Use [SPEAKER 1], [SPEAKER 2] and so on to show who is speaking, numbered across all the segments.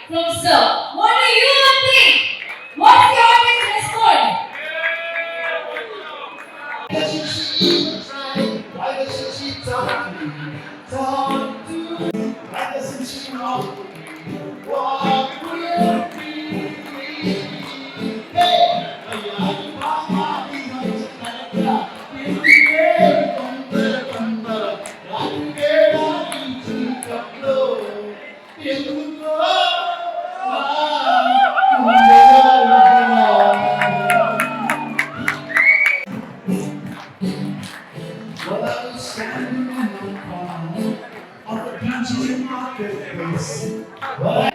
[SPEAKER 1] from sir. What do you think? What's the audience response?
[SPEAKER 2] Why doesn't she talk to me? Talk to me. Why doesn't she walk with me? Hey, well, I was standing in the crowd on the beaches in marketplace. Well,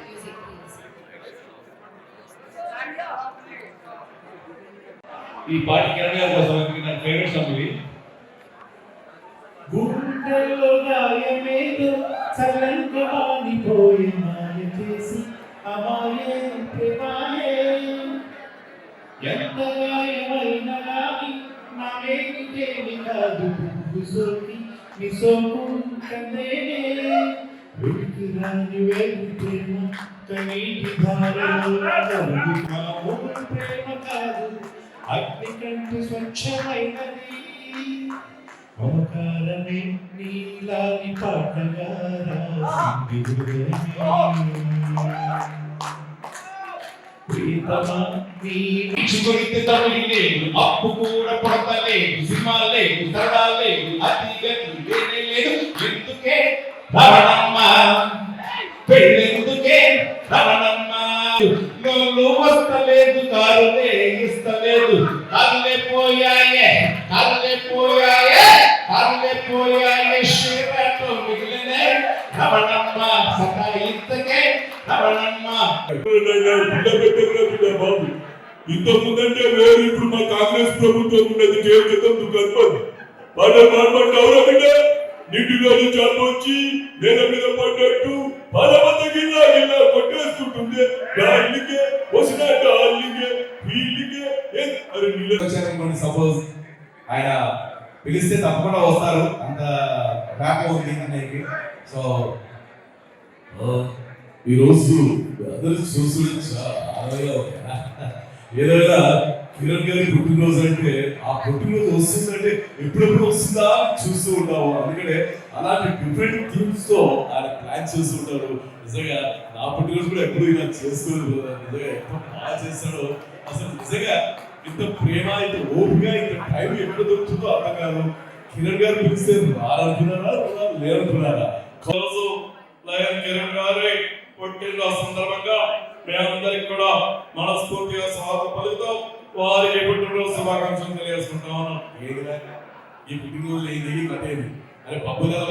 [SPEAKER 3] ఈ పాట కిరణ్ గారి కోసం నా favourite song ఇది.
[SPEAKER 2] గుండెల్లో గాయమేదో చల్లంగా వాడిపోయి మాయ చేసి అమాయే ప్రేమాయే ఎంత గాయమైనా గాని నా మేలుకేమి కాదు పువ్వు సోకి నీ సోకు కందేనే వెలికి రాని వేలు ప్రేమ కనీటి ధారలో నడుగు ప్రేమ కాదు అగ్ని కంటే స్వచ్ఛమైనది మమకారమే నీలాని పాటగా రాసింది ప్రీతమా నీ
[SPEAKER 3] చిగురితే తమిళి లేదు, అప్పు కూడా పడతలేదు, సినిమా లేదు, సరదా లేదు, అతి గతి లేనే లేదు. ఎందుకే రవణమ్మ పెళ్ళెందుకే రవణమ్మ నువ్వు వస్తలేదు, కారులే ఇస్తలేదు, కళ్ళే పోయాయే శిరతో మిగిలినే రవణమ్మ సతాయిత్తకే రవణమ్మ.
[SPEAKER 4] బాబు ఇంతకుముందంటే వేరు, ఇప్పుడు మా కాంగ్రెస్ ప్రభుత్వం ఉన్నది జైలు క్రితం కనపడి ఎవరో బిడ్డ నీటిలో చాప వచ్చి నేల మీద పడ్డట్టు పలమత గిల్లా గిల్లా కొట్టేస్తుంటుంది. డార్లింగే వసిన డార్లింగే ఫీలింగే అరే
[SPEAKER 5] నీళ్ళు సపోజ్ ఆయన పిలిస్తే తప్పకుండా వస్తారు, అంత ర్యాప్ ఉంది అన్నయ్యకి. సో ఈరోజు అందరూ చూసి ఏదైనా కిరణ్ గారి పుట్టినరోజు అంటే ఆ పుట్టినరోజు వస్తుందంటే ఎప్పుడెప్పుడు వస్తుందా చూస్తూ ఉంటాము. అందుకనే అలాంటి డిఫరెంట్ థీమ్స్ తో ఆయన ప్లాన్ చేస్తుంటారు. నిజంగా నా పుట్టినరోజు కూడా ఎప్పుడు ఇలా చేసుకోలేదు. నిజంగా ఎంత బాగా చేస్తాడో, అసలు నిజంగా ఇంత ప్రేమ, ఇంత ఓపిక, ఇంత టైం ఎక్కడ దొరుకుతుందో అర్థం కాదు. కిరణ్ గారు పిలిస్తే రానుకున్నారా లేరనుకున్నారా?
[SPEAKER 4] రోజు లయన్ కిరణ్ గారి పుట్టినరోజు సందర్భంగా మీ అందరికి కూడా మనస్ఫూర్తిగా స్వాగతం పలుకుతాం. వారికి పుట్టినరోజు శుభాకాంక్షలు తెలియజేసుకుంటా ఉన్నాం.
[SPEAKER 5] ఈ పుట్టినరోజు ఏది కట్టేది అరే పబ్బు